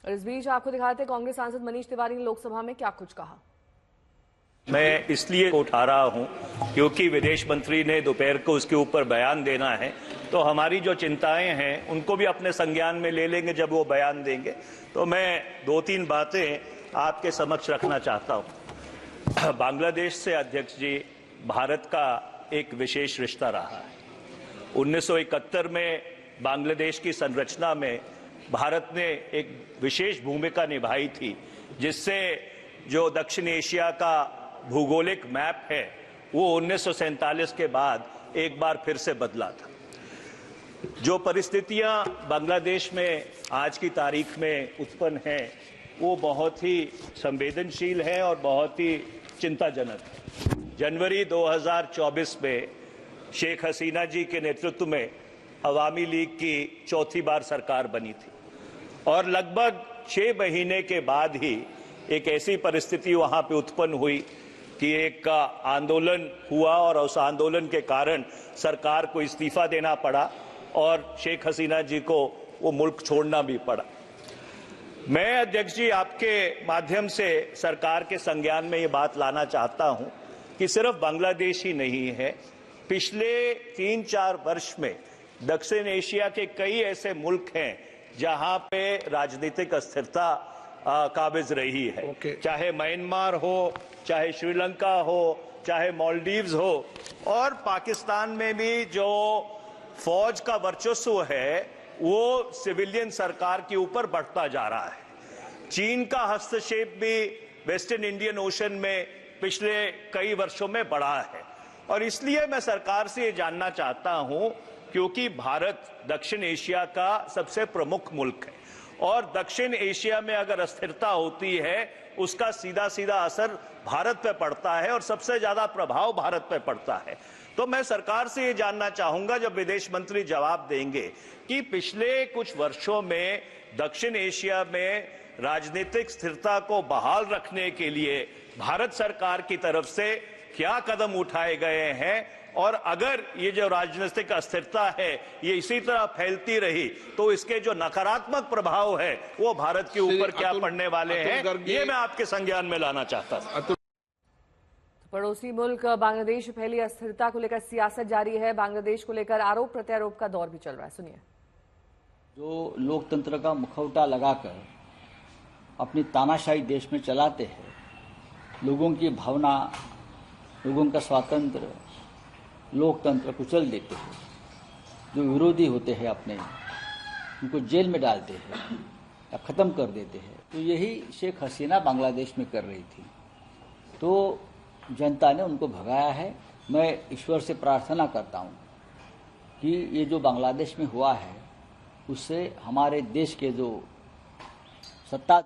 और इस बीच आपको दिखाते हैं कांग्रेस सांसद मनीष तिवारी ने लोकसभा में क्या कुछ कहा। मैं इसलिए उठा रहा हूं क्योंकि विदेश मंत्री ने दोपहर को उसके ऊपर बयान देना है, तो हमारी जो चिंताएं हैं उनको भी अपने संज्ञान में ले लेंगे जब वो बयान देंगे। तो मैं 2-3 बातें आपके समक्ष रखना चाहता हूं। बांग्लादेश से अध्यक्ष जी भारत का एक विशेष रिश्ता रहा है। 1971 में बांग्लादेश की संरचना में भारत ने एक विशेष भूमिका निभाई थी, जिससे जो दक्षिण एशिया का भौगोलिक मैप है वो 1947 के बाद एक बार फिर से बदला था। जो परिस्थितियां बांग्लादेश में आज की तारीख में उत्पन्न हैं वो बहुत ही संवेदनशील है और बहुत ही चिंताजनक है। जनवरी 2024 में शेख हसीना जी के नेतृत्व में अवामी लीग की चौथी बार सरकार बनी थी और लगभग 6 महीने के बाद ही एक ऐसी परिस्थिति वहां पे उत्पन्न हुई कि एक आंदोलन हुआ और उस आंदोलन के कारण सरकार को इस्तीफा देना पड़ा और शेख हसीना जी को वो मुल्क छोड़ना भी पड़ा। मैं अध्यक्ष जी आपके माध्यम से सरकार के संज्ञान में ये बात लाना चाहता हूं कि सिर्फ बांग्लादेश ही नहीं है, पिछले 3-4 वर्ष में दक्षिण एशिया के कई ऐसे मुल्क हैं जहां पे राजनीतिक अस्थिरता काबिज रही है। चाहे म्यांमार हो, चाहे श्रीलंका हो, चाहे मालदीव्स हो, और पाकिस्तान में भी जो फौज का वर्चस्व है वो सिविलियन सरकार के ऊपर बढ़ता जा रहा है। चीन का हस्तक्षेप भी वेस्टर्न इंडियन ओशन में पिछले कई वर्षों में बढ़ा है और इसलिए मैं सरकार से ये जानना चाहता हूं, क्योंकि भारत दक्षिण एशिया का सबसे प्रमुख मुल्क है और दक्षिण एशिया में अगर अस्थिरता होती है उसका सीधा सीधा असर भारत पे पड़ता है और सबसे ज्यादा प्रभाव भारत पे पड़ता है। तो मैं सरकार से ये जानना चाहूंगा, जब विदेश मंत्री जवाब देंगे, कि पिछले कुछ वर्षों में दक्षिण एशिया में राजनीतिक स्थिरता को बहाल रखने के लिए भारत सरकार की तरफ से क्या कदम उठाए गए हैं और अगर ये जो राजनीतिक अस्थिरता है ये इसी तरह फैलती रही तो इसके जो नकारात्मक प्रभाव है वो भारत के ऊपर क्या पड़ने वाले हैं, ये मैं आपके संज्ञान में लाना चाहता था। पड़ोसी मुल्क बांग्लादेश में फैली अस्थिरता को लेकर सियासत जारी है। बांग्लादेश को लेकर आरोप प्रत्यारोप का दौर भी चल रहा है। सुनिए। जो लोकतंत्र का मुखौटा लगाकर अपनी तानाशाही देश में चलाते हैं, लोगों की भावना, लोगों का स्वातंत्र, लोकतंत्र कुचल देते हैं, जो विरोधी होते हैं अपने उनको जेल में डालते हैं या ख़त्म कर देते हैं। तो यही शेख हसीना बांग्लादेश में कर रही थी, तो जनता ने उनको भगाया है। मैं ईश्वर से प्रार्थना करता हूँ कि ये जो बांग्लादेश में हुआ है उससे हमारे देश के जो सत्ता